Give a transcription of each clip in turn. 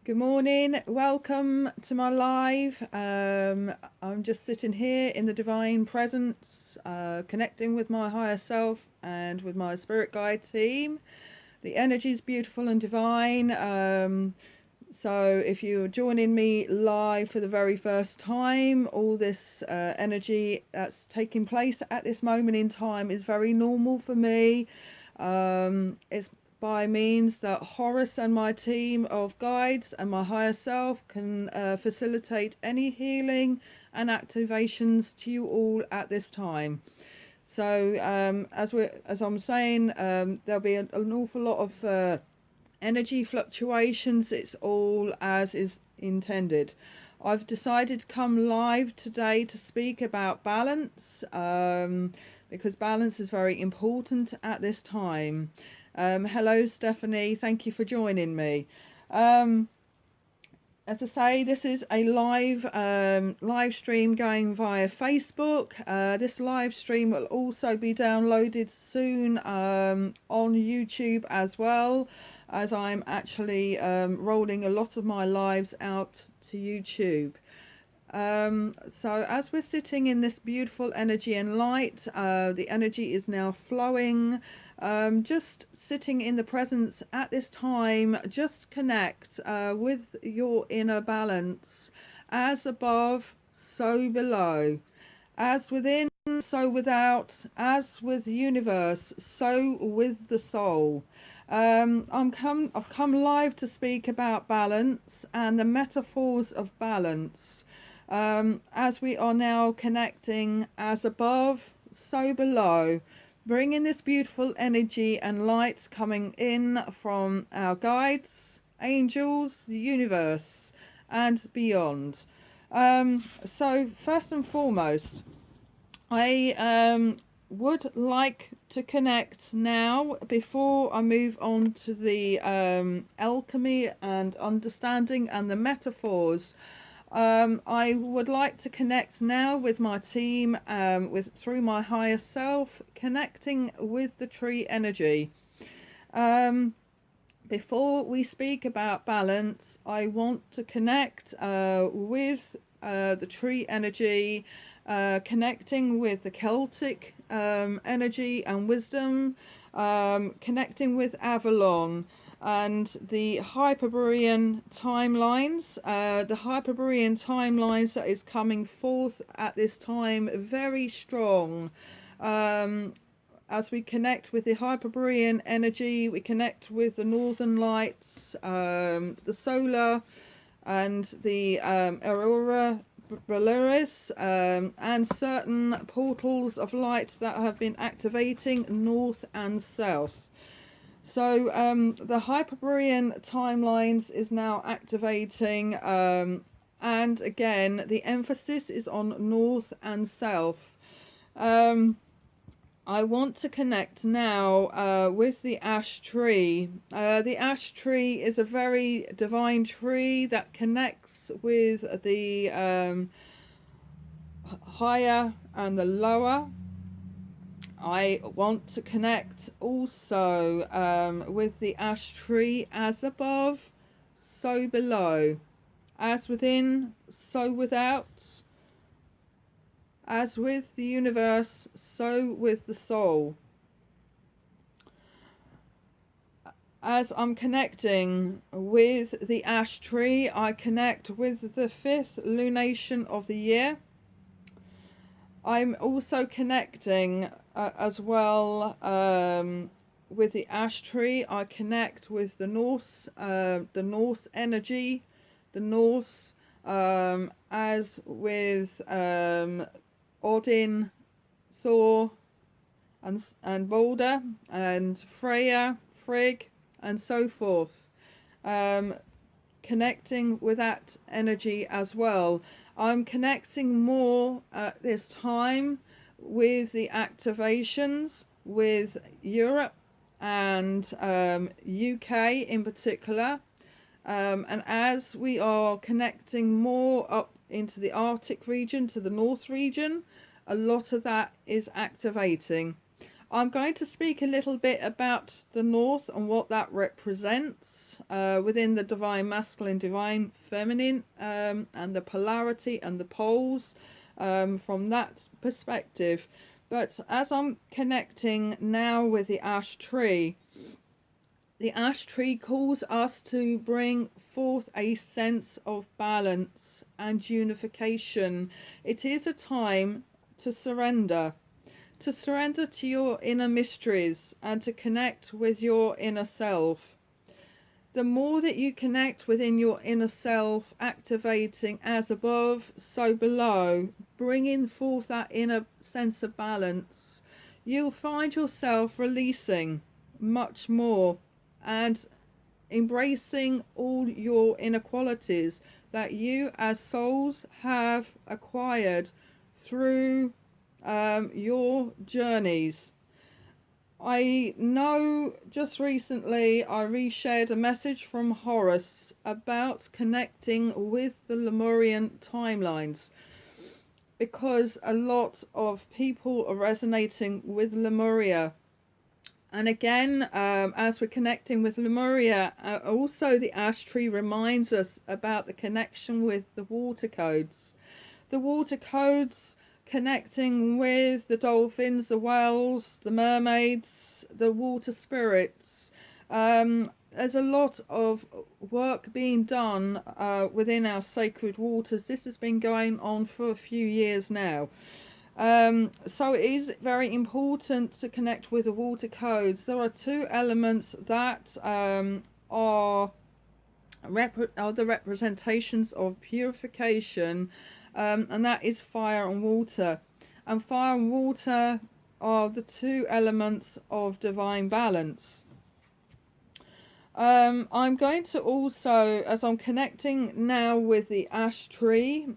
Good morning, welcome to my live. I'm just sitting here in the divine presence, connecting with my higher self and with my spirit guide team. The energy is beautiful and divine. So if you're joining me live for the very first time, all this energy that's taking place at this moment in time is very normal for me. It's by means that Horace and my team of guides and my higher self can facilitate any healing and activations to you all at this time. So as I'm saying, there'll be an awful lot of energy fluctuations. It's all as is intended. I've decided to come live today to speak about balance, because balance is very important at this time. Hello Stephanie, thank you for joining me. As I say, this is a live stream going via Facebook. This live stream will also be downloaded soon on YouTube as well, as I'm actually rolling a lot of my lives out to YouTube. So as we're sitting in this beautiful energy and light, the energy is now flowing. Just sitting in the presence at this time, just connect with your inner balance. As above, so below. As within, so without. As with the universe, so with the soul. I've come live to speak about balance and the metaphors of balance. As we are now connecting as above, so below, bringing this beautiful energy and light coming in from our guides, angels, the universe, and beyond. So first and foremost, I would like to connect now, before I move on to the alchemy and understanding and the metaphors. I would like to connect now with my team, through my higher self, connecting with the tree energy. Before we speak about balance, I want to connect with the tree energy, connecting with the Celtic energy and wisdom, connecting with Avalon and the Hyperborean Timelines. The Hyperborean Timelines that is coming forth at this time very strong. As we connect with the Hyperborean energy, we connect with the Northern Lights, the solar and the aurora borealis, and certain portals of light that have been activating north and south. So the Hyperborean Timelines is now activating, and again the emphasis is on north and south. I want to connect now with the ash tree. The ash tree is a very divine tree that connects with the higher and the lower. I want to connect also with the ash tree, as above, so below. As within, so without. As with the universe, so with the soul. As I'm connecting with the ash tree, I connect with the 5th lunation of the year. I'm also connecting as well with the ash tree. I connect with the Norse energy, the Norse, as with Odin, Thor, and Balder, and Freya, Frigg, and so forth. Connecting with that energy as well. I'm connecting more at this time with the activations with Europe and UK in particular. And as we are connecting more up into the Arctic region, to the North region, a lot of that is activating. I'm going to speak a little bit about the North and what that represents. within the divine masculine, divine feminine, and the polarity and the poles from that perspective. But as I'm connecting now with the ash tree calls us to bring forth a sense of balance and unification. It is a time to surrender to your inner mysteries and to connect with your inner self. The more that you connect within your inner self, activating as above, so below, bringing forth that inner sense of balance, you'll find yourself releasing much more and embracing all your inner qualities that you as souls have acquired through your journeys. I know just recently I reshared a message from Horus about connecting with the Lumerian timelines, because a lot of people are resonating with Lemuria. And again, as we're connecting with Lemuria, also the ash tree reminds us about the connection with the water codes. The water codes connecting with the dolphins, the whales, the mermaids, the water spirits. There's a lot of work being done within our sacred waters. This has been going on for a few years now. So it is very important to connect with the water codes. There are two elements that are the representations of purification, and that is fire and water. And fire and water are the two elements of divine balance. I'm going to also, as I'm connecting now with the ash tree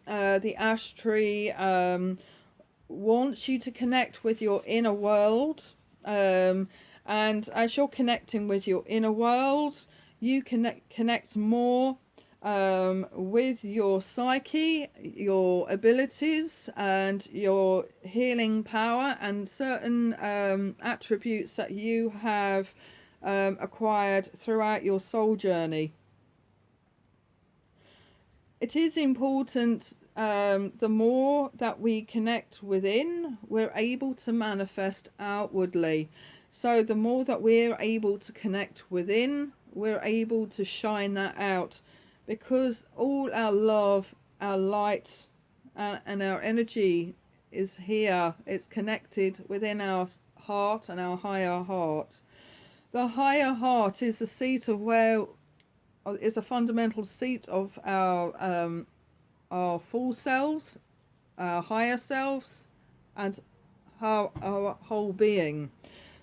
wants you to connect with your inner world, and as you're connecting with your inner world, you connect more with your psyche, your abilities, and your healing power, and certain attributes that you have acquired throughout your soul journey. It is important, the more that we connect within, we're able to manifest outwardly. So the more that we're able to connect within, we're able to shine that out, because all our love, our light, and our energy is here. It's connected within our heart and our higher heart. The higher heart is the seat of is a fundamental seat of our full selves, our higher selves, and our whole being.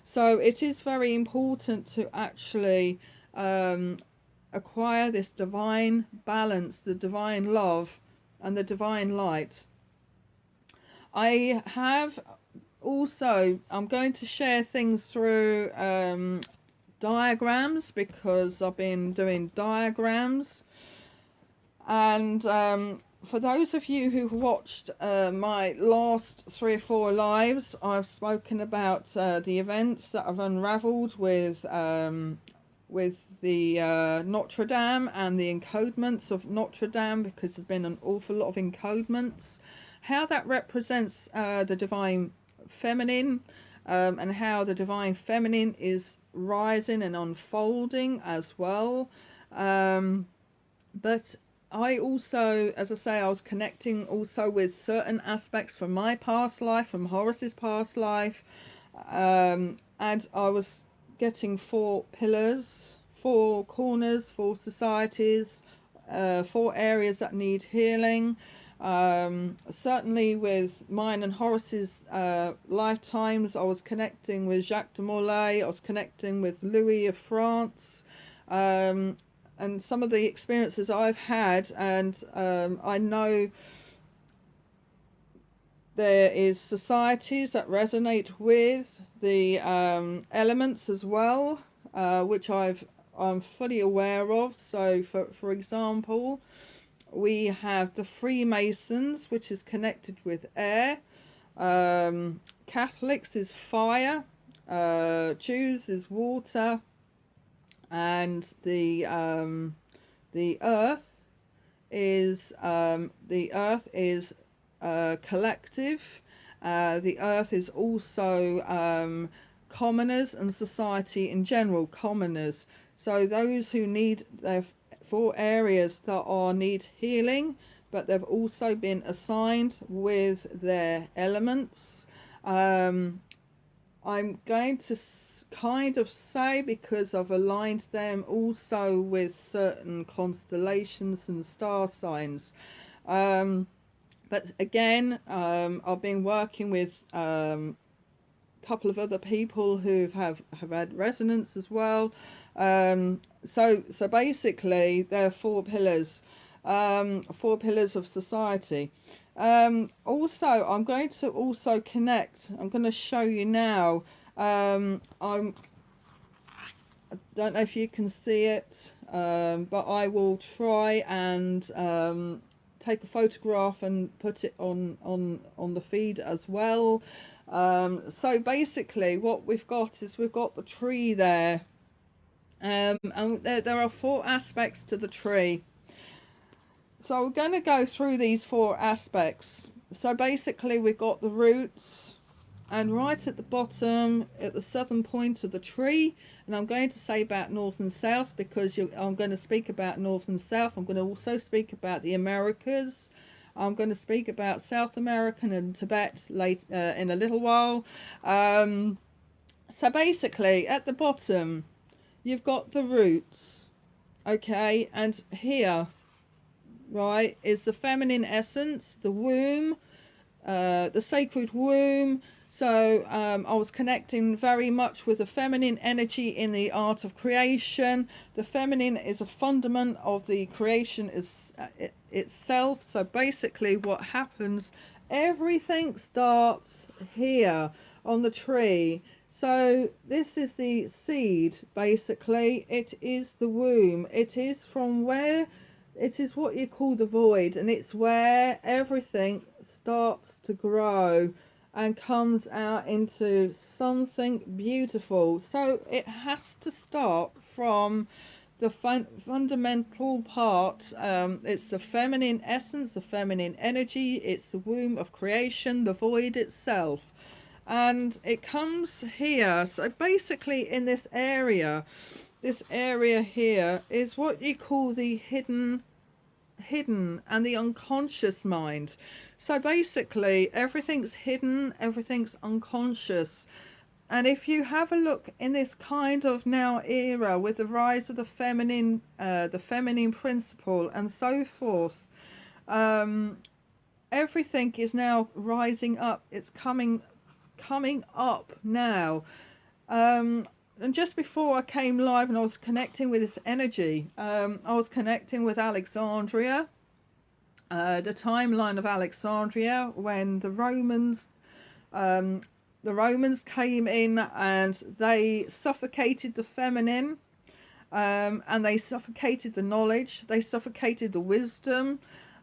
So it is very important to actually acquire this divine balance, the divine love, and the divine light. I have also, I'm going to share things through diagrams, because I've been doing diagrams. And for those of you who've watched my last 3 or 4 lives, I've spoken about the events that have unravelled with the Notre Dame and the encodements of Notre Dame, because there's been an awful lot of encodements, how that represents the divine feminine, and how the divine feminine is rising and unfolding as well. But I also, as I say, I was connecting also with certain aspects from my past life, from Horus's past life, and I was getting 4 pillars, 4 corners, 4 societies, 4 areas that need healing. Certainly with mine and Horus's lifetimes, I was connecting with Jacques de Molay, I was connecting with Louis of France, and some of the experiences I've had, and I know there is societies that resonate with the elements as well, which I'm fully aware of. So for example, we have the Freemasons, which is connected with air, Catholics is fire, Jews is water, and the earth is collective. The earth is also commoners and society in general, commoners. So those who need their 4 areas that need healing, but they've also been assigned with their elements. I'm going to kind of say, because I've aligned them also with certain constellations and star signs. But again, I've been working with couple of other people who have had resonance as well. So basically there are 4 pillars, 4 pillars of society. Also, I'm going to also connect, I'm going to show you now, I don't know if you can see it, but I will try and take a photograph and put it on the feed as well. So basically what we've got is we've got the tree there, and there are 4 aspects to the tree. So we're going to go through these 4 aspects. So basically we've got the roots, and right at the bottom, at the southern point of the tree, and I'm going to say about north and south because I'm going to speak about north and south. I'm going to also speak about the Americas. I'm going to speak about South America and Tibet in a little while. So basically, at the bottom, you've got the roots, okay, and here, right, is the feminine essence, the womb, the sacred womb. So I was connecting very much with the feminine energy in the art of creation. The feminine is a fundament of the creation itself. So basically what happens, everything starts here on the tree. So this is the seed, basically. It is the womb. It is from where, it is what you call the void, and it's where everything starts to grow and comes out into something beautiful. So it has to start from the fundamental part. It's the feminine essence, the feminine energy. It's the womb of creation, the void itself, and it comes here. So basically in this area here is what you call the hidden and the unconscious mind. So basically everything's hidden, everything's unconscious. And if you have a look in this kind of now era with the rise of the feminine principle and so forth, everything is now rising up. It's coming up now. And just before I came live and I was connecting with this energy, I was connecting with Alexandria, the timeline of Alexandria, when the Romans came in and they suffocated the feminine, and they suffocated the knowledge, they suffocated the wisdom,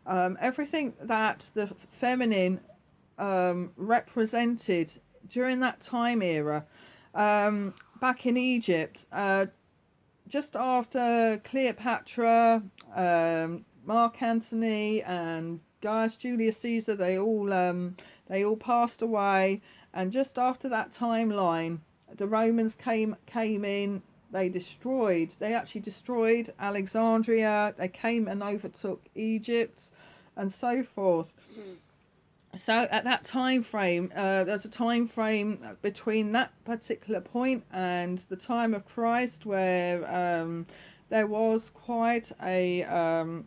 everything that the feminine represented during that time era. Back in Egypt, just after Cleopatra, Mark Antony and Gaius Julius Caesar, they all passed away, and just after that timeline, the Romans came in. They actually destroyed Alexandria. They came and overtook Egypt, and so forth. So at that time frame, there's a time frame between that particular point and the time of Christ where there was quite an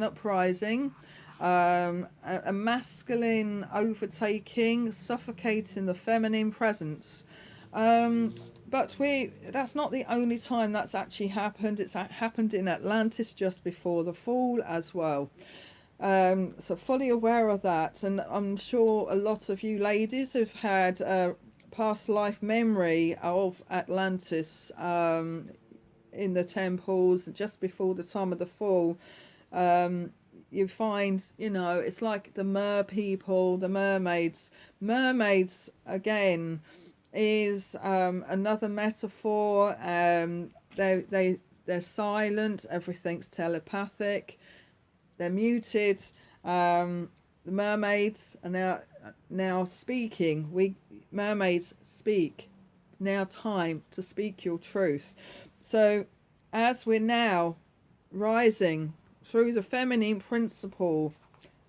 uprising, a masculine overtaking, suffocating the feminine presence. But that's not the only time that's actually happened. It's happened in Atlantis just before the fall as well. So fully aware of that, and I'm sure a lot of you ladies have had past life memory of Atlantis in the temples just before the time of the fall. You find, it's like the mer people, the mermaids again. is another metaphor. They're silent, everything's telepathic, they're muted. The mermaids are now speaking. Mermaids speak. Now time to speak your truth. So as we're now rising through the feminine principle,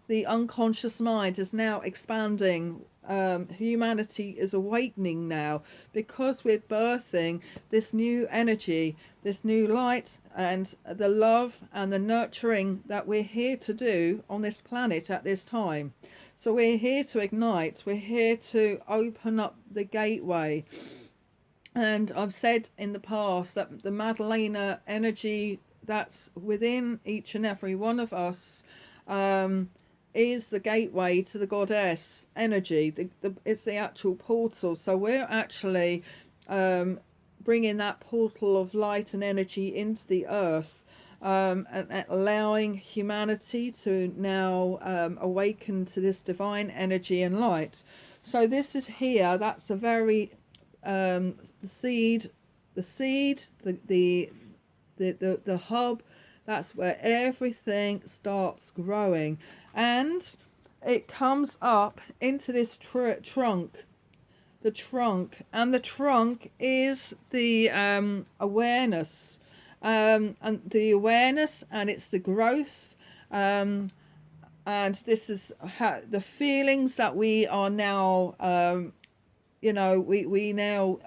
the unconscious mind is now expanding. Humanity is awakening now, because we're birthing this new energy, this new light, and the love and the nurturing that we're here to do on this planet at this time. So we're here to ignite, we're here to open up the gateway. And I've said in the past that the Madalena energy that's within each and every one of us is the gateway to the goddess energy. It's the actual portal. So we're actually bringing that portal of light and energy into the earth, and allowing humanity to now awaken to this divine energy and light. So this is here. That's the very the seed, the hub. That's where everything starts growing, and it comes up into this trunk. The trunk, and the trunk is the awareness, and the awareness, and it's the growth, and this is the feelings that we are now. We now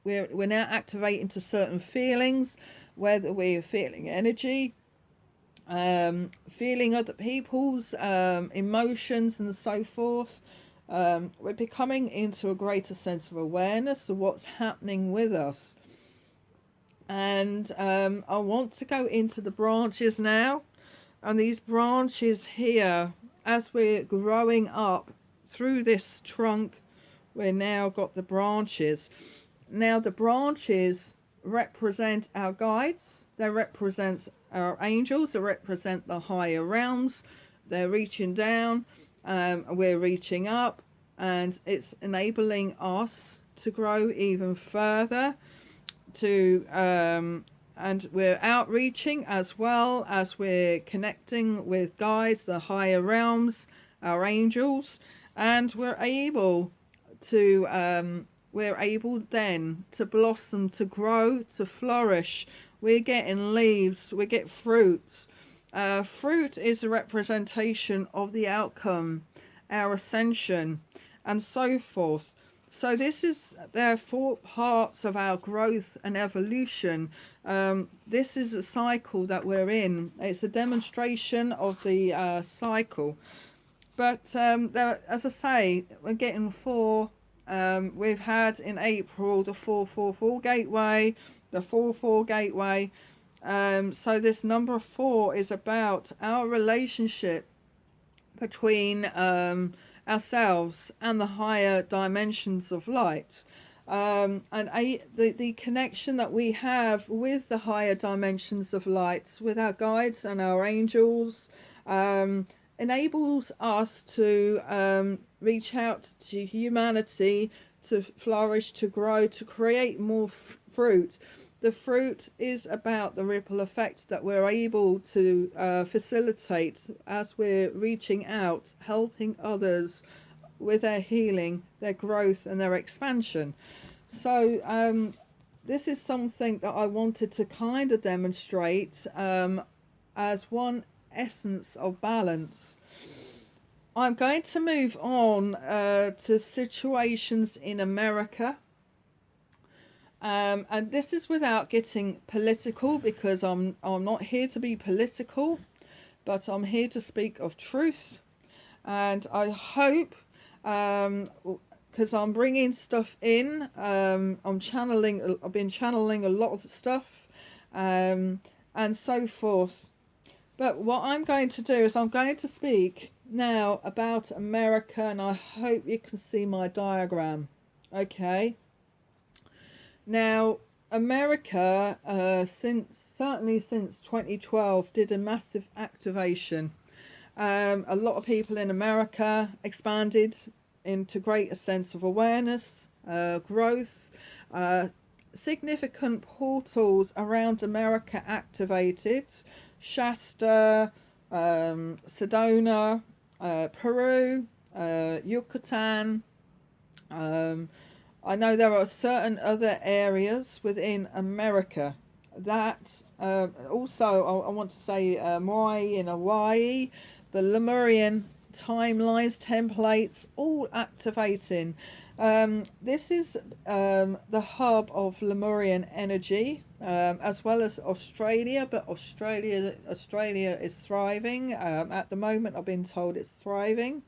we're now activating to certain feelings, whether we're feeling energy, feeling other people's emotions and so forth. We're becoming into a greater sense of awareness of what's happening with us. And I want to go into the branches now. And these branches here, as we're growing up through this trunk, we've now got the branches. Now the branches represent our guides, they represent our angels, they represent the higher realms. They're reaching down, we're reaching up, and it's enabling us to grow even further, and we're outreaching as well as we're connecting with guides, the higher realms, our angels, and we're able then to blossom, to grow, to flourish. We're getting leaves, we get fruits. Fruit is a representation of the outcome, our ascension, and so forth. So this is there are 4 parts of our growth and evolution. This is a cycle that we're in. It's a demonstration of the cycle. But as I say, we're getting 4. We've had in April the 444 gateway, the 44 gateway. So this number 4 is about our relationship between ourselves and the higher dimensions of light, and the connection that we have with the higher dimensions of light, with our guides and our angels, enables us to reach out to humanity, to flourish, to grow, to create more fruit. The fruit is about the ripple effect that we're able to facilitate as we're reaching out, helping others with their healing, their growth and their expansion. So this is something that I wanted to kind of demonstrate as one essence of balance. I'm going to move on to situations in America. And this is without getting political, because I'm not here to be political, but I'm here to speak of truth. And I hope, because I'm bringing stuff in, I've been channeling a lot of stuff, and so forth. But what I'm going to do is I'm going to speak now about America, and I hope you can see my diagram. Okay. Now, America, certainly since 2012, did a massive activation. A lot of people in America expanded into greater sense of awareness, growth, significant portals around America activated, Shasta, Sedona, Peru, Yucatan. I know there are certain other areas within America that also I want to say Moai in Hawaii, the Lumerian timelines, templates, all activating. This is the hub of Lumerian energy, as well as Australia, but Australia is thriving. At the moment, I've been told it's thriving.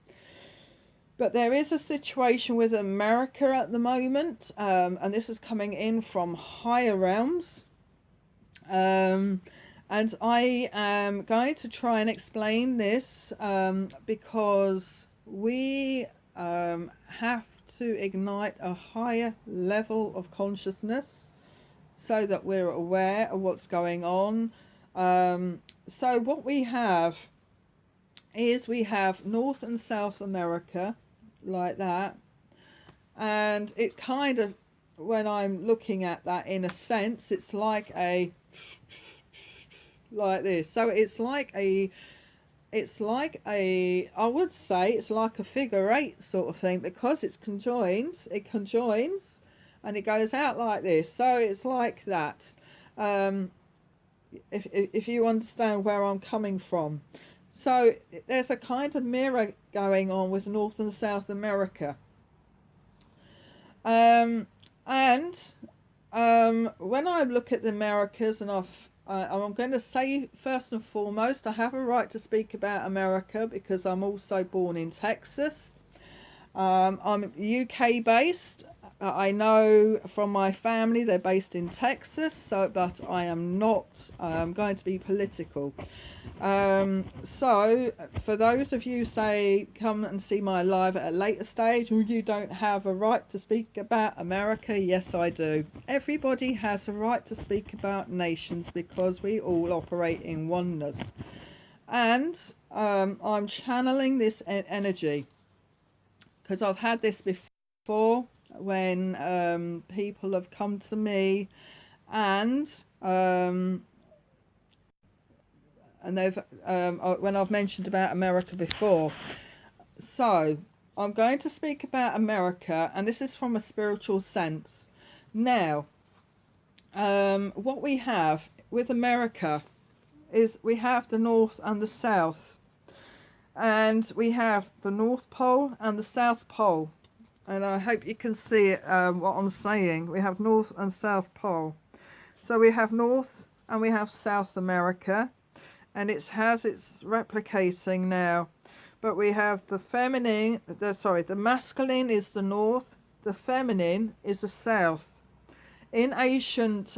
But there is a situation with America at the moment, and this is coming in from higher realms. And I am going to try and explain this because we have to ignite a higher level of consciousness so that we're aware of what's going on. So what we have is we have North and South America like that, and it kind of, when I'm looking at that in a sense, it's like this. So it's like a I would say it's like a figure eight sort of thing, because it conjoins and it goes out like this. So it's like that. If you understand where I'm coming from. So there's a kind of mirror going on with North and South America. And when I look at the Americas, and I'm going to say first and foremost, I have a right to speak about America because I'm also born in Texas. I'm UK based. I know from my family they're based in Texas, but I am not going to be political. So for those of you say come and see my live at a later stage, you don't have a right to speak about America. Yes, I do. Everybody has a right to speak about nations because we all operate in oneness. And I'm channeling this energy because I've had this before when people have come to me and they've when I've mentioned about America before. So I'm going to speak about America, and this is from a spiritual sense. Now, what we have with America is we have the North and the South, and we have the North Pole and the South Pole. And I hope you can see it, what I'm saying. We have North and South Pole. So we have North and we have South America, and it's replicating now. But we have the feminine, the masculine is the North, the feminine is the South. In ancient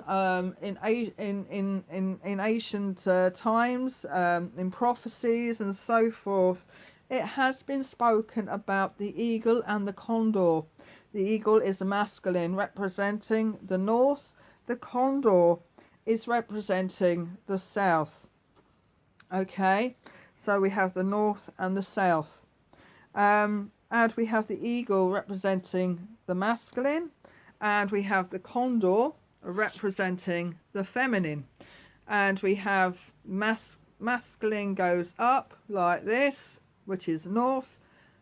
ancient times, in prophecies and so forth, it has been spoken about the eagle and the condor. The eagle is the masculine, representing the North. The condor is representing the South. Okay, so we have the North and the South. And we have the eagle representing the masculine, and we have the condor representing the feminine. And we have masculine goes up like this, which is North.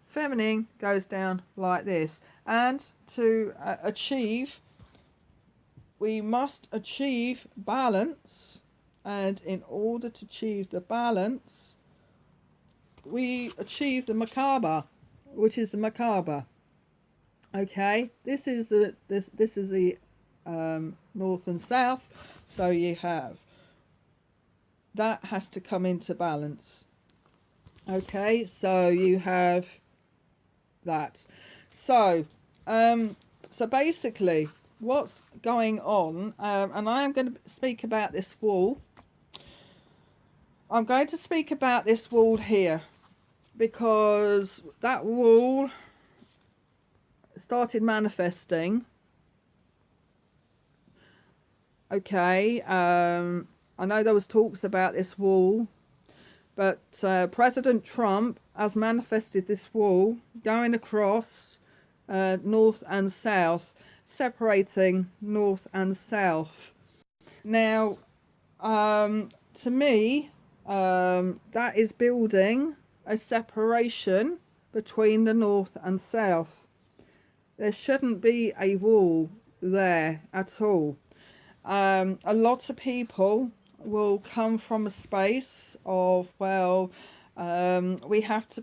Feminine goes down like this. And to achieve, we must achieve balance. And in order to achieve the balance, we achieve the macabre, which is the macabre. Okay, this is the North and South. So you have that has to come into balance. Okay, so you have that. So basically, what's going on? And I am going to speak about this wall. I'm going to speak about this wall here because that wall started manifesting. Okay, I know there was talks about this wall, but President Trump has manifested this wall going across north and south, separating north and south. Now, to me, that is building a separation between the north and south. There shouldn't be a wall there at all. A lot of people will come from a space of, well, we have to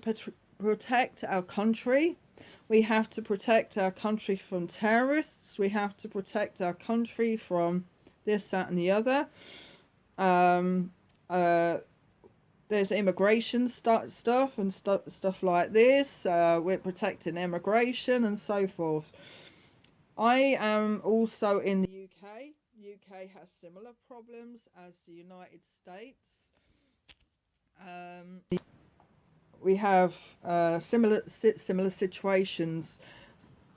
protect our country. We have to protect our country from terrorists. We have to protect our country from this, that, and the other. There's immigration stuff and stuff like this. We're protecting immigration and so forth. I am also in the UK. The UK has similar problems as the United States. We have similar situations,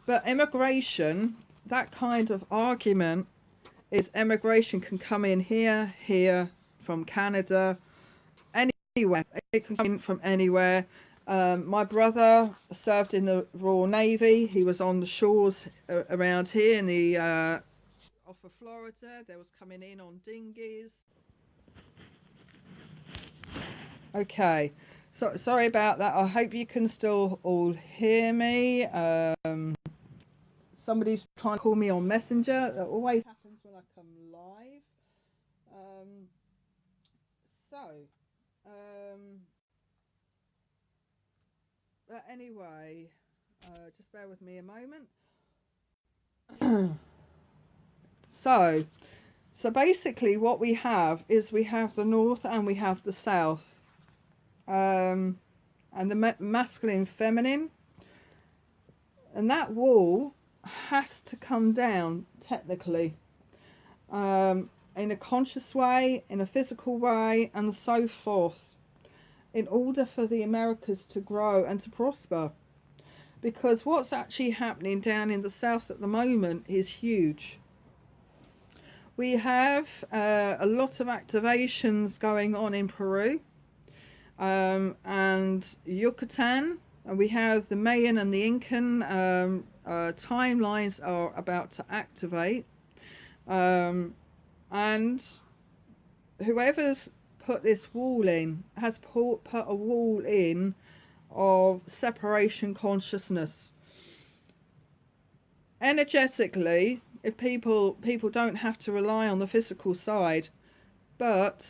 but immigration, that kind of argument is immigration can come in here, from Canada, anywhere. It can come in from anywhere. My brother served in the Royal Navy. He was on the shores around here in the off of Florida. They was coming in on dinghies. Okay, so sorry about that. I hope you can still all hear me. Somebody's trying to call me on Messenger. That always happens when I come live. But anyway, just bear with me a moment. So basically what we have is we have the north and we have the south. And the masculine, feminine. And that wall has to come down, technically. In a conscious way, in a physical way, and so forth, in order for the Americas to grow and to prosper. Because what's actually happening down in the south at the moment is huge. We have a lot of activations going on in Peru and Yucatan, and we have the Mayan and the Incan timelines are about to activate. And whoever's put this wall in has put a wall in of separation consciousness. Energetically, if people don't have to rely on the physical side, but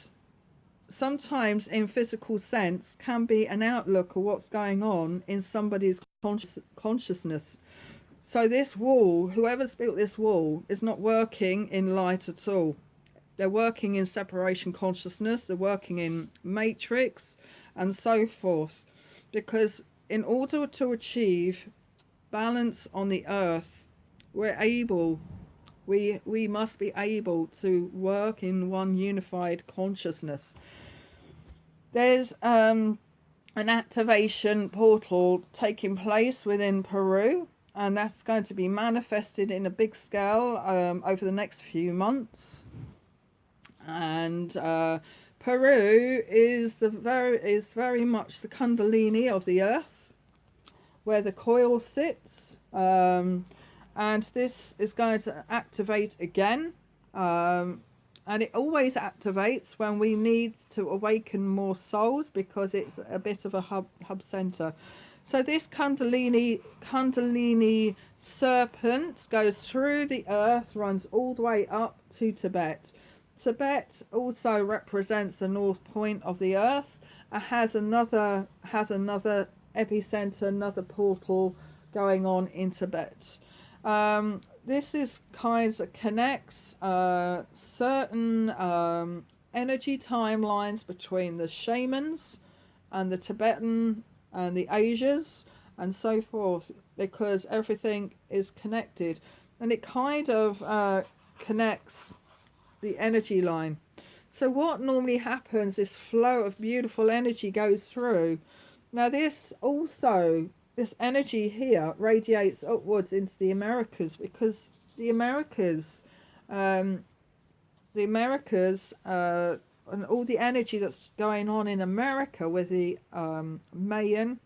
sometimes in physical sense can be an outlook of what's going on in somebody's consciousness. So this wall, whoever's built this wall, is not working in light at all. They're working in separation consciousness, they're working in matrix and so forth. Because in order to achieve balance on the earth, we must be able to work in one unified consciousness. There's an activation portal taking place within Peru, and that's going to be manifested in a big scale over the next few months. And Peru is very much the Kundalini of the earth, where the coil sits, and this is going to activate again, and it always activates when we need to awaken more souls, because it's a bit of a hub center. So this Kundalini serpent goes through the earth, runs all the way up to Tibet. Tibet also represents the north point of the earth, and has another epicenter, another portal going on in Tibet. This is kinds of connects certain energy timelines between the shamans and the Tibetan and the Asians and so forth, because everything is connected, and it kind of connects the energy line. So what normally happens, this flow of beautiful energy goes through. Now this energy here radiates upwards into the Americas, because the Americas and all the energy that's going on in America with the Mayan,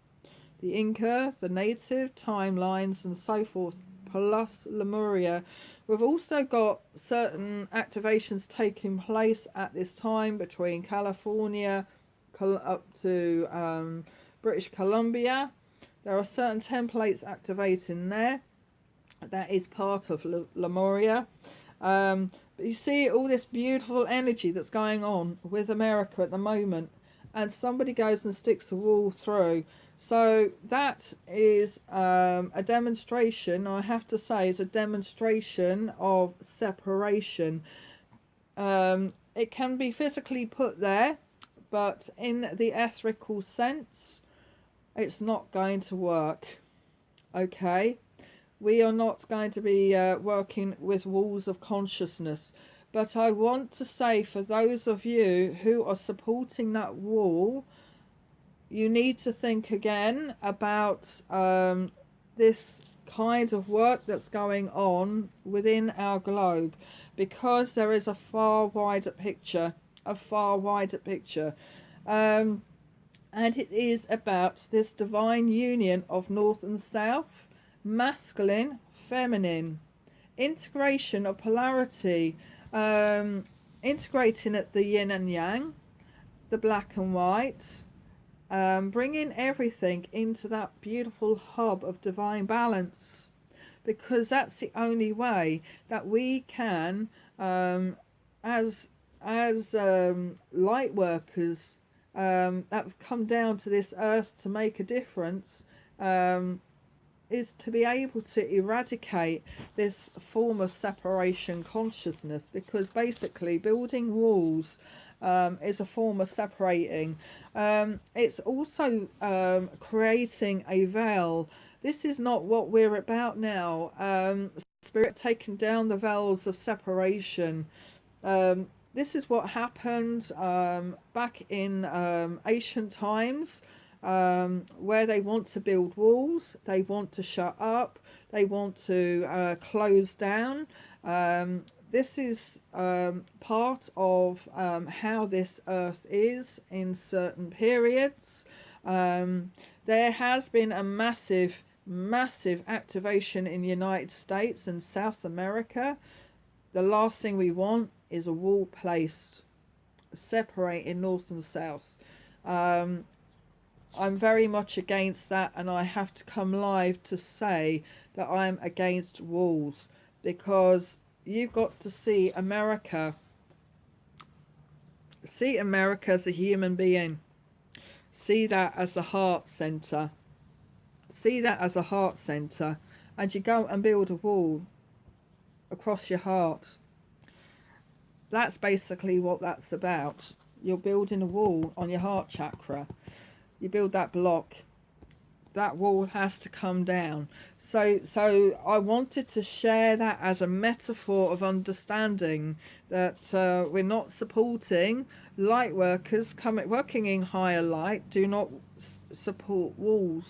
the Inca, the native timelines, and so forth, plus Lemuria. We've also got certain activations taking place at this time between California up to British Columbia. There are certain templates activating there. That is part of Lemuria. But you see all this beautiful energy that's going on with America at the moment, and somebody goes and sticks a wall through. So that is a demonstration, I have to say, is a demonstration of separation. It can be physically put there, but in the etherical sense, it's not going to work. Okay? We are not going to be working with walls of consciousness. But I want to say, for those of you who are supporting that wall, you need to think again about this kind of work that's going on within our globe, because there is a far wider picture, and it is about this divine union of North and South, masculine, feminine, integration of polarity, integrating at the yin and yang, the black and white, bringing everything into that beautiful hub of divine balance, because that's the only way that we can, as light workers that have come down to this earth to make a difference, is to be able to eradicate this form of separation consciousness, because basically building walls is a form of separating. It's also creating a veil. This is not what we're about now. Spirit taking down the veils of separation. This is what happened back in ancient times, where they want to build walls, they want to shut up, they want to close down. This is part of how this earth is in certain periods. There has been a massive activation in the United States and South America. The last thing we want is a wall placed separating North and South. I'm very much against that, and I have to come live to say that I'm against walls, because you've got to see America as a human being. See that as a heart center. See that as a heart center, and you go and build a wall across your heart. That's basically what that's about. You're building a wall on your heart chakra. You build that block, that wall has to come down. So I wanted to share that as a metaphor of understanding that we're not supporting light workers working in higher light. Do not support walls.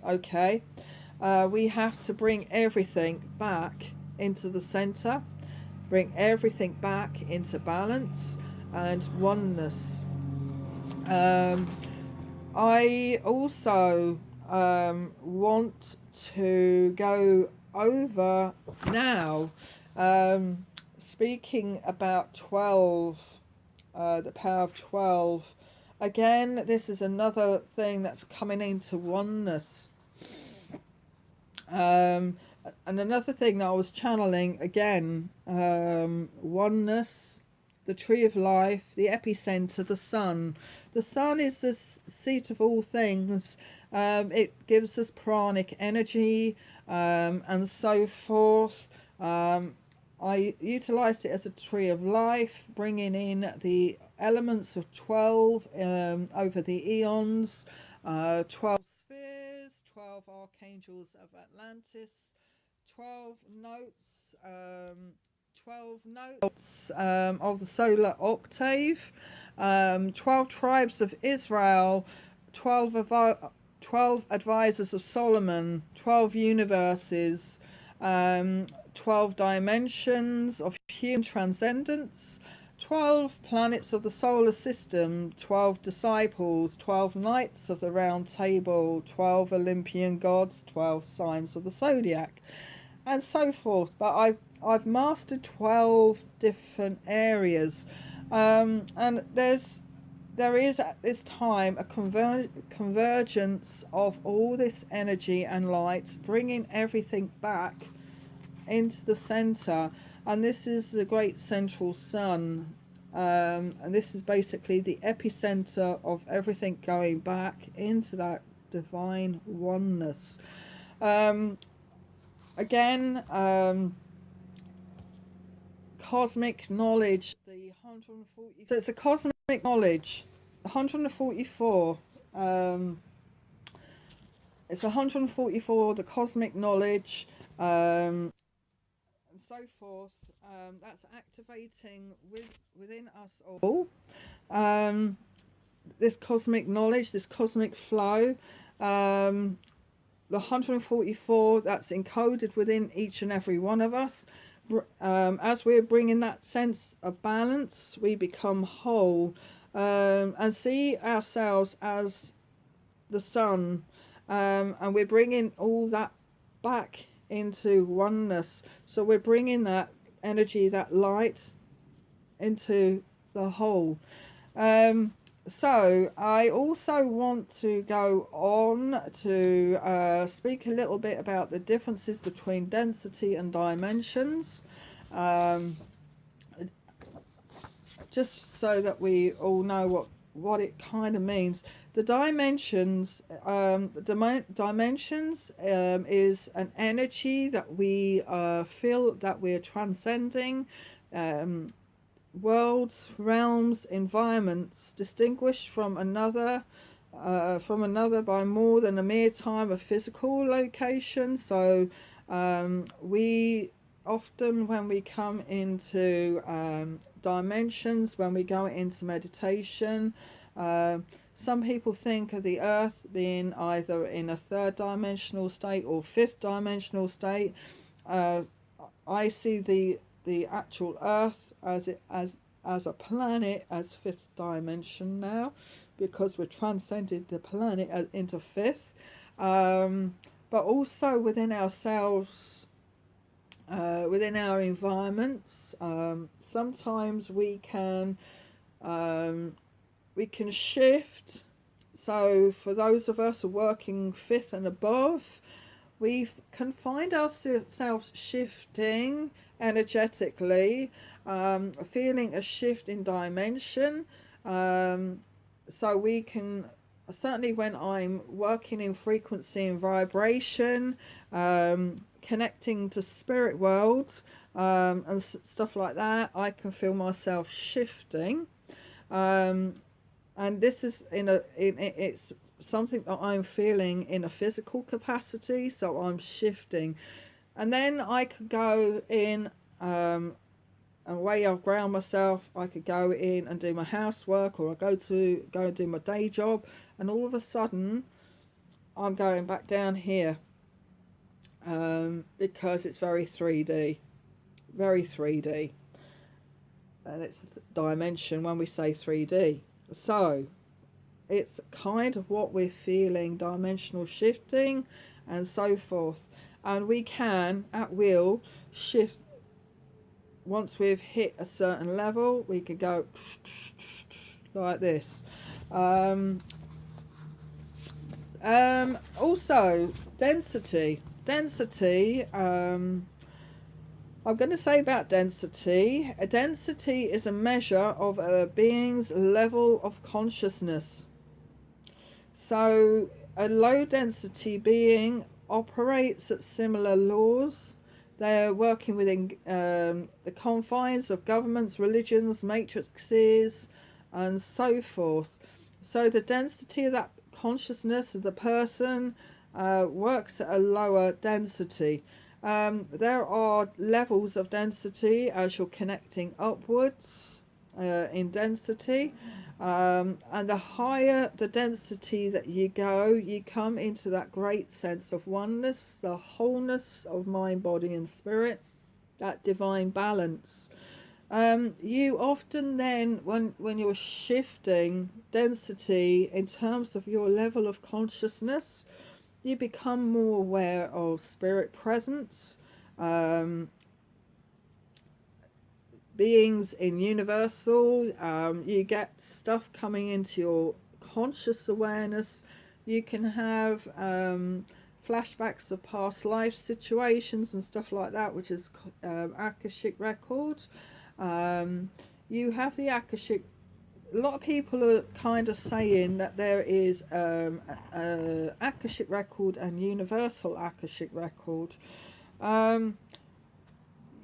Okay, we have to bring everything back into the center, bring everything back into balance and oneness. I also want to go over now, speaking about 12, the power of 12. Again, this is another thing that's coming into oneness. And another thing that I was channeling, again, oneness, the tree of life, the epicenter, the sun. The sun is the seat of all things. It gives us pranic energy, and so forth. I utilised it as a tree of life, bringing in the elements of 12 over the eons, 12 spheres, 12 archangels of Atlantis, 12 notes, 12 notes of the solar octave, 12 tribes of Israel, 12 advisors of Solomon, 12 universes, 12 dimensions of human transcendence, 12 planets of the solar system, 12 disciples, 12 knights of the round table, 12 Olympian gods, 12 signs of the zodiac, and so forth. But I've mastered 12 different areas, and there is at this time a convergence of all this energy and light, bringing everything back into the center. And this is the great central sun, and this is basically the epicenter of everything going back into that divine oneness. Again, cosmic knowledge, the 140, so it's a cosmic knowledge, 144, it's 144, the cosmic knowledge, and so forth. That's activating within us all, this cosmic knowledge, this cosmic flow, the 144 that's encoded within each and every one of us. As we're bringing that sense of balance, we become whole, and see ourselves as the sun, and we're bringing all that back into oneness. So we're bringing that energy, that light, into the whole. So I also want to go on to speak a little bit about the differences between density and dimensions, just so that we all know what it kind of means. The dimensions, dimensions is an energy that we feel that we're transcending, worlds, realms, environments, distinguished from another by more than a mere time of physical location. So we often, when we come into dimensions, when we go into meditation, some people think of the Earth being either in a third dimensional state or fifth dimensional state. I see the actual Earth as a planet as fifth dimension now, because we've transcended the planet into fifth. But also within ourselves, within our environments, sometimes we can shift. So for those of us who are working fifth and above, we can find ourselves shifting energetically, feeling a shift in dimension. So we can, certainly when I'm working in frequency and vibration, connecting to spirit worlds, and stuff like that, I can feel myself shifting. And this is it's something that I'm feeling in a physical capacity, so I'm shifting. And then I could go in, a way I'll ground myself, I could go in and do my housework, or I go and do my day job, and all of a sudden I'm going back down here, because it's very 3D, and it's dimension when we say 3D. So it's kind of what we're feeling, dimensional shifting and so forth. And we can, at will, shift. Once we've hit a certain level, we can go like this. Also, density. I'm going to say about density. A density is a measure of a being's level of consciousness. So a low density being operates at similar laws. They're working within the confines of governments, religions, matrices, and so forth. So the density of that consciousness of the person works at a lower density. There are levels of density as you're connecting upwards in density, and the higher the density that you go, you come into that great sense of oneness, the wholeness of mind, body and spirit, that divine balance. You often then, when you're shifting density in terms of your level of consciousness, you become more aware of spirit presence, beings in universal. You get stuff coming into your conscious awareness. You can have flashbacks of past life situations and stuff like that, which is Akashic record. You have the Akashic. A lot of people are kind of saying that there is Akashic record and universal Akashic record.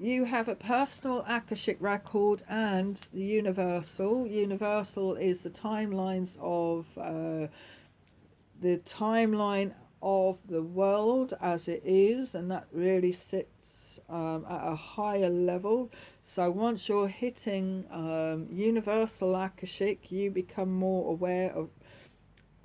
You have a personal Akashic record and the universal. Universal is the timelines of the timeline of the world as it is, and that really sits at a higher level. So once you're hitting universal Akashic, you become more aware of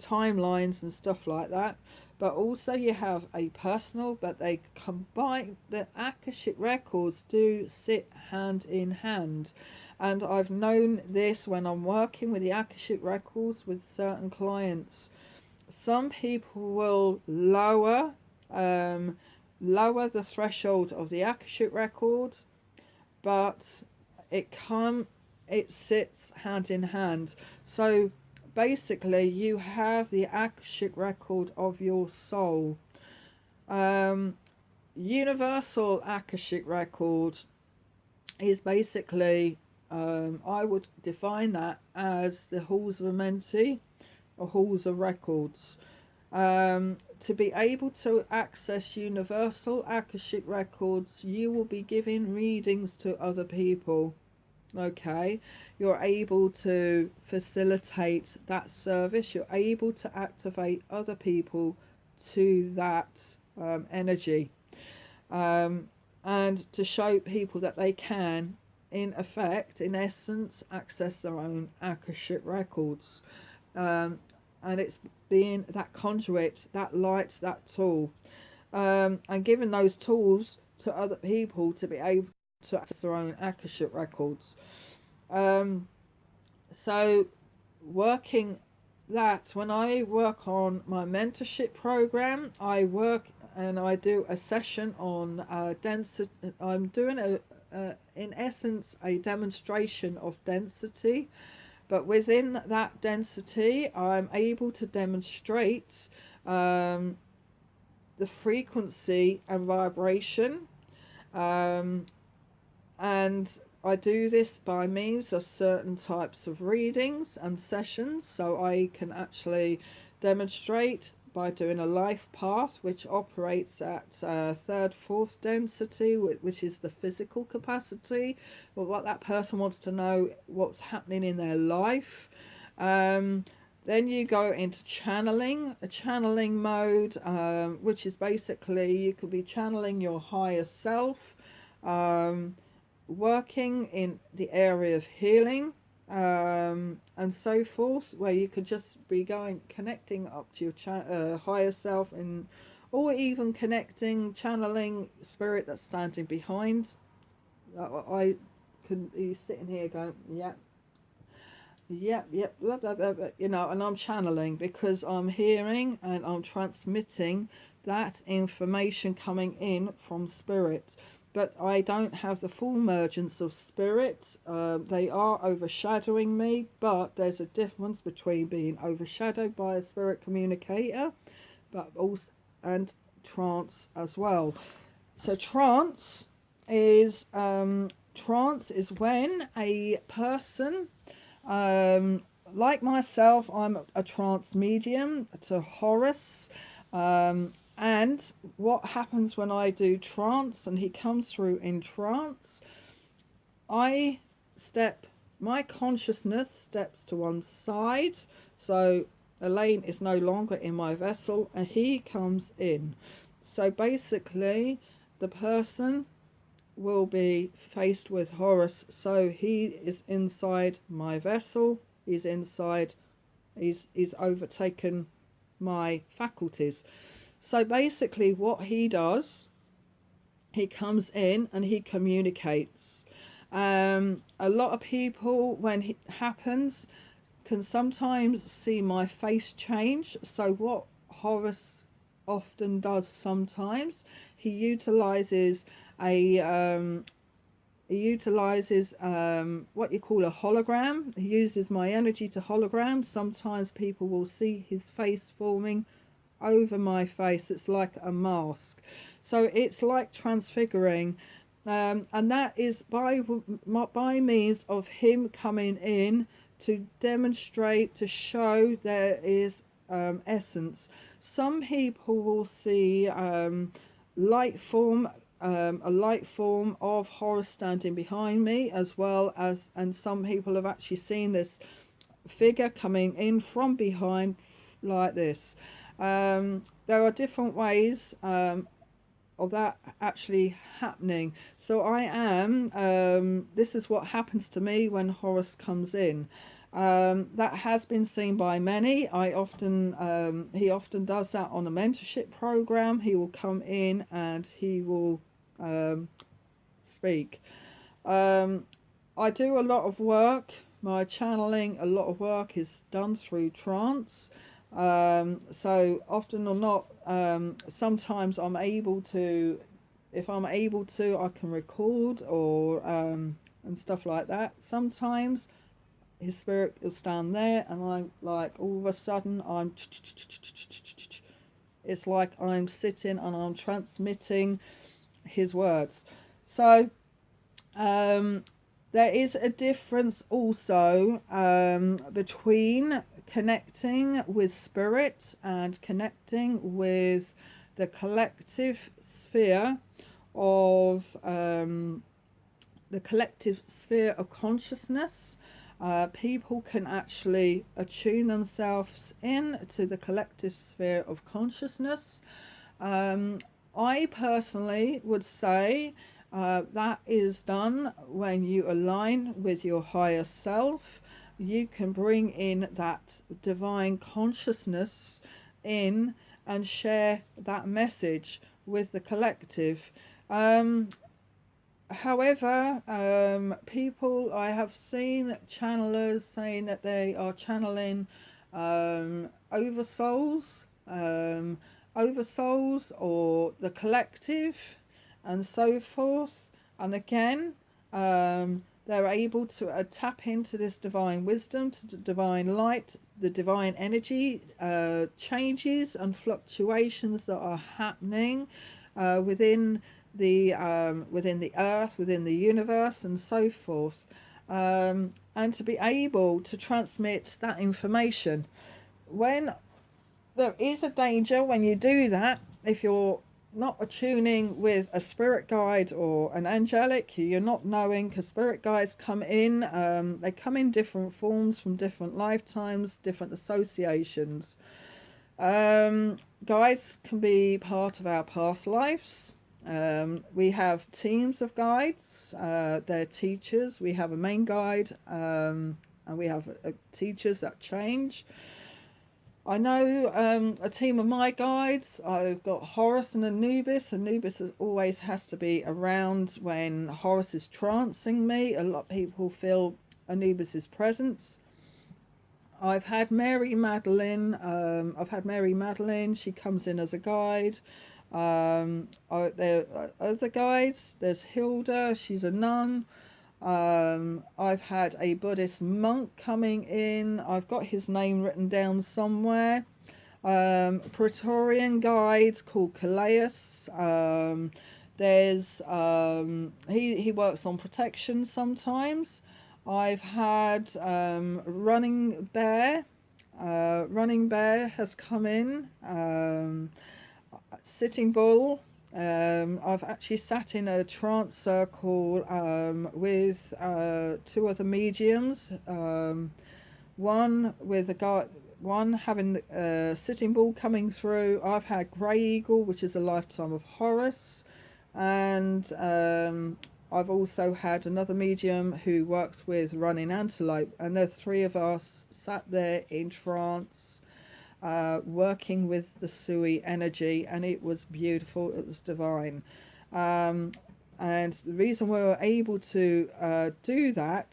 timelines and stuff like that. But also you have a personal, but they combine. The Akashic records do sit hand in hand, and I've known this when I'm working with the Akashic records with certain clients. Some people will lower the threshold of the Akashic record, but it sits hand in hand. So basically you have the Akashic record of your soul. Universal Akashic record is basically, I would define that as the halls of Amenti, or halls of records. To be able to access universal Akashic records, you will be giving readings to other people. Okay, you're able to facilitate that service. You're able to activate other people to that energy, and to show people that they can, in effect, in essence, access their own Akashic records. And it's being that conduit, that light, that tool, and giving those tools to other people to be able to access their own Akashic records. So working that, when I work on my mentorship program, I work and I do a session on density. I'm doing in essence a demonstration of density, but within that density I'm able to demonstrate the frequency and vibration, and I do this by means of certain types of readings and sessions. So I can actually demonstrate by doing a life path, which operates at third, fourth density, which is the physical capacity, but what that person wants to know, what's happening in their life. Then you go into channeling, a channeling mode, which is basically you could be channeling your higher self, working in the area of healing, and so forth, where you could just be connecting up to your higher self, or even channeling spirit that's standing behind. I could be sitting here going, yep, blah, blah, blah, blah, and I'm channeling because I'm hearing and I'm transmitting that information coming in from spirit. But I don't have the full emergence of spirit. They are overshadowing me, but there's a difference between being overshadowed by a spirit communicator, but also and trance as well. So trance is when a person, like myself, I'm a trance medium to Horus. And what happens when I do trance and he comes through in trance, my consciousness steps to one side, so Elaine is no longer in my vessel and he comes in. So basically the person will be faced with Horus, so he is inside my vessel, he's overtaken my faculties. So basically what he does, he comes in and he communicates. A lot of people, when it happens, can sometimes see my face change. So what Horus often does sometimes, he utilizes what you call a hologram. He uses my energy to hologram. Sometimes people will see his face forming over my face. It's like a mask. So it's like transfiguring. And that is by means of him coming in to demonstrate, to show there is essence. Some people will see light form, a light form of Horus standing behind me, as well as, and some people have actually seen this figure coming in from behind like this. There are different ways of that actually happening. So I am, this is what happens to me when Horus comes in. That has been seen by many. He often does that on a mentorship program. He will come in and he will speak. I do a lot of work. My channeling, a lot of work is done through trance. So often or not, sometimes I'm able to, if I'm able to, I can record or and stuff like that. Sometimes his spirit will stand there and I'm like, all of a sudden it's like I'm sitting and I'm transmitting his words. So there is a difference also between connecting with spirit and connecting with the collective sphere of consciousness. People can actually attune themselves in to the collective sphere of consciousness. I personally would say that is done when you align with your higher self. You can bring in that divine consciousness in and share that message with the collective. However, people, I have seen channelers saying that they are channeling oversouls or the collective and so forth. And again, they're able to tap into this divine wisdom, to the divine light, the divine energy changes and fluctuations that are happening within the earth, within the universe, and so forth, and to be able to transmit that information. When there is a danger when you do that, if you're not attuning with a spirit guide or an angelic, you're not knowing, because spirit guides come in, they come in different forms from different lifetimes, different associations. Guides can be part of our past lives. We have teams of guides, they're teachers. We have a main guide, and we have teachers that change. I know a team of my guides. I've got Horus and Anubis. Anubis always has to be around when Horus is trancing me. A lot of people feel Anubis's presence. I've had Mary Magdalene. She comes in as a guide. There are other guides. There's Hilda. She's a nun. I've had a Buddhist monk coming in. I've got his name written down somewhere. Praetorian guide called Calais. He works on protection sometimes. I've had Running Bear. Running Bear has come in. Sitting Bull. I've actually sat in a trance circle with two other mediums. One with a guy, one having Sitting Bull coming through. I've had Grey Eagle, which is a lifetime of Horus, and I've also had another medium who works with Running Antelope, and there's three of us sat there in trance. Working with the Sui energy, and it was beautiful, it was divine. And the reason we were able to do that,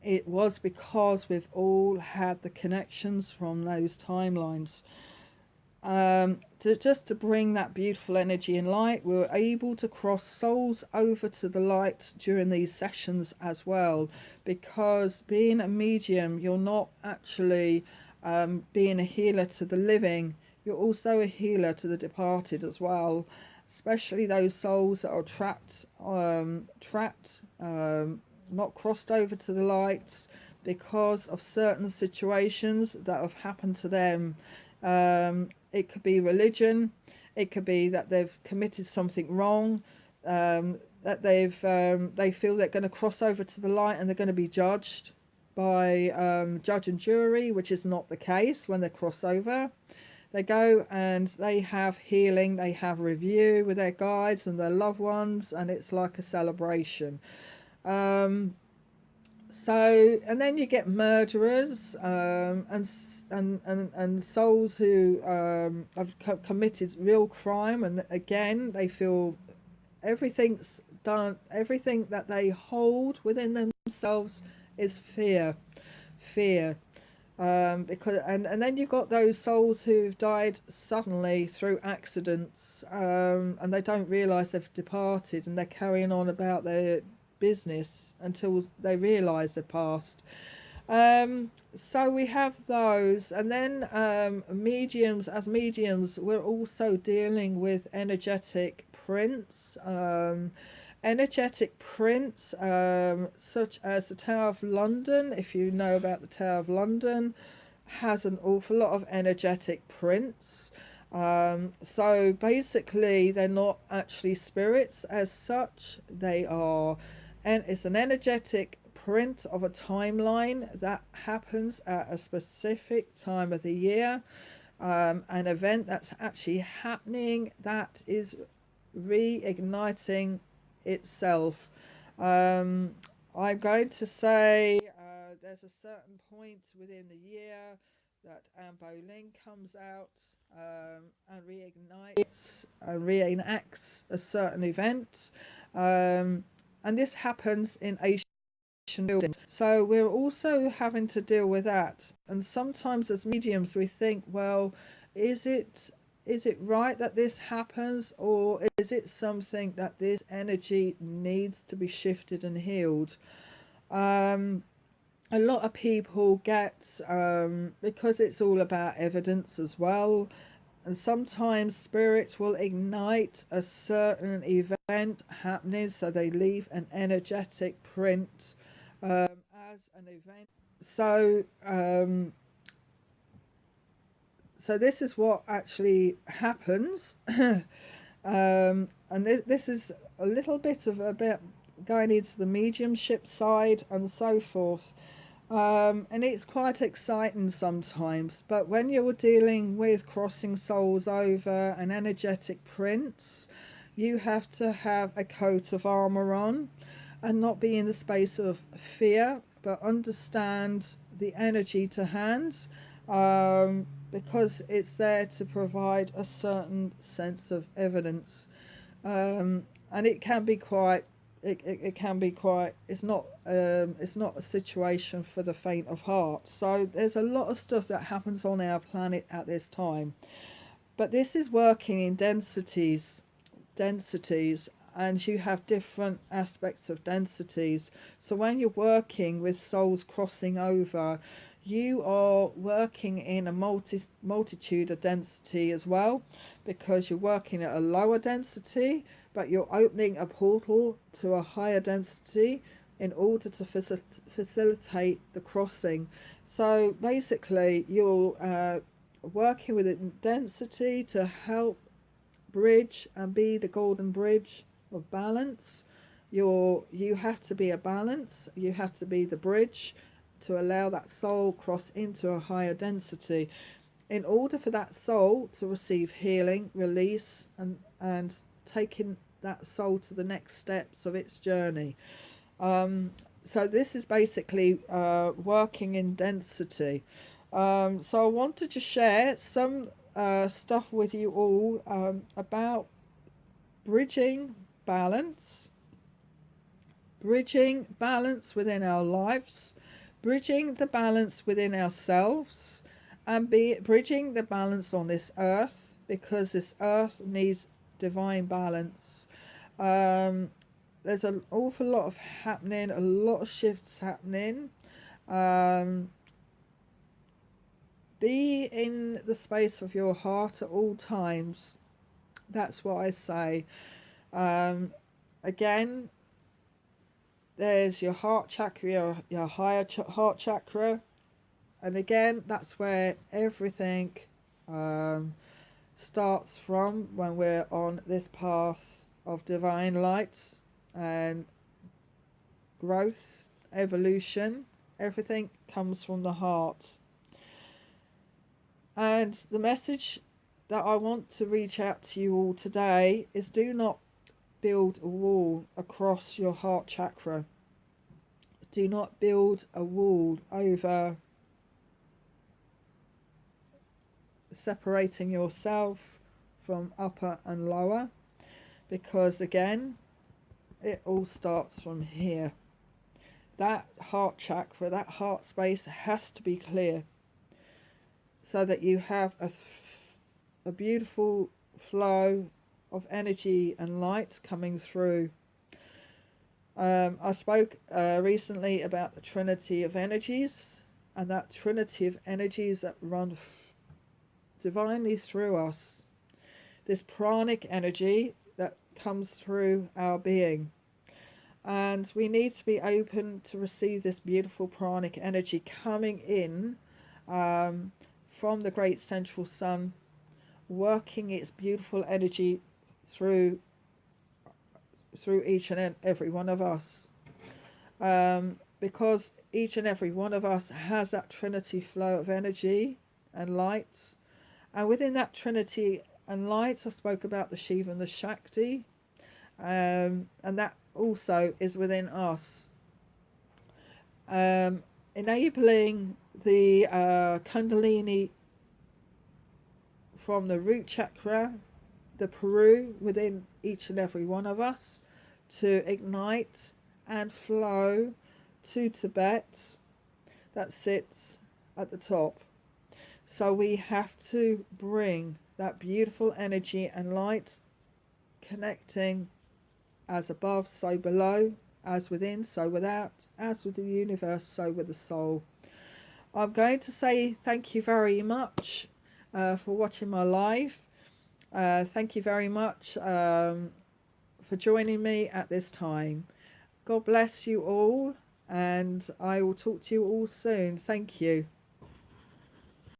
it was because we've all had the connections from those timelines. Just to bring that beautiful energy and light, we were able to cross souls over to the light during these sessions as well, because being a medium, you're not actually being a healer to the living, you're also a healer to the departed as well, especially those souls that are trapped, not crossed over to the lights because of certain situations that have happened to them. It could be religion, it could be that they've committed something wrong, that they feel they're going to cross over to the light and they're going to be judged by judge and jury, which is not the case when they cross over. They go and they have healing, they have review with their guides and their loved ones, and it's like a celebration. And then you get murderers and souls who have committed real crime, and again they feel everything's done, everything that they hold within themselves is fear. Because and then you've got those souls who've died suddenly through accidents, and they don't realise they've departed, and they're carrying on about their business until they realise they're passed. So we have those, and then mediums. As mediums, we're also dealing with energetic prints. Energetic prints, such as the Tower of London, if you know about the Tower of London, has an awful lot of energetic prints. So basically, they're not actually spirits as such. They are, and it's an energetic print of a timeline that happens at a specific time of the year, an event that's actually happening that is reigniting itself. I'm going to say there's a certain point within the year that Anne Boleyn comes out and reignites and reenacts a certain event, and this happens in Asian buildings. So we're also having to deal with that, and sometimes as mediums we think, well, is it right that this happens, or is it something that this energy needs to be shifted and healed? A lot of people get, because it's all about evidence as well, and sometimes spirit will ignite a certain event happening, so they leave an energetic print as an event. So this is what actually happens, and this is a little bit of going into the mediumship side and so forth, and it's quite exciting sometimes. But when you're dealing with crossing souls over and energetic prints, you have to have a coat of armour on and not be in the space of fear, but understand the energy to hand, because it's there to provide a certain sense of evidence, and it can be quite. It can be quite. It's not a situation for the faint of heart. So there's a lot of stuff that happens on our planet at this time, but this is working in densities, and you have different aspects of densities. So when you're working with souls crossing over, you are working in a multitude of density as well, because you're working at a lower density, but you're opening a portal to a higher density in order to facilitate the crossing. So basically, you're working with a density to help bridge and be the golden bridge of balance. You have to be a balance, you have to be the bridge to allow that soul cross into a higher density, in order for that soul to receive healing, release, and taking that soul to the next steps of its journey. So this is basically working in density. So I wanted to share some stuff with you all about bridging balance within our lives, bridging the balance within ourselves, and bridging the balance on this earth, because this earth needs divine balance. There's an awful lot of happening, a lot of shifts happening. Be in the space of your heart at all times. That's what I say. Again, there's your heart chakra, your higher heart chakra, and again, that's where everything starts from when we're on this path of divine light and growth, evolution. Everything comes from the heart. And the message that I want to reach out to you all today is, do not build a wall across your heart chakra. Do not build a wall over separating yourself from upper and lower, because again, it all starts from here. That heart chakra, that heart space has to be clear, so that you have a beautiful flow of energy and light coming through. I spoke recently about the Trinity of energies, and that Trinity of energies that run divinely through us. This pranic energy that comes through our being. And we need to be open to receive this beautiful pranic energy coming in from the great central sun, working its beautiful energy through each and every one of us, because each and every one of us has that trinity flow of energy and light, and within that trinity and light, I spoke about the Shiva and the Shakti, and that also is within us, enabling the Kundalini from the root chakra, the Peru within each and every one of us, to ignite and flow to Tibet that sits at the top. So we have to bring that beautiful energy and light, connecting as above, so below, as within, so without, as with the universe, so with the soul. I'm going to say thank you very much for watching my live. Thank you very much for joining me at this time. God bless you all, and I will talk to you all soon. Thank you.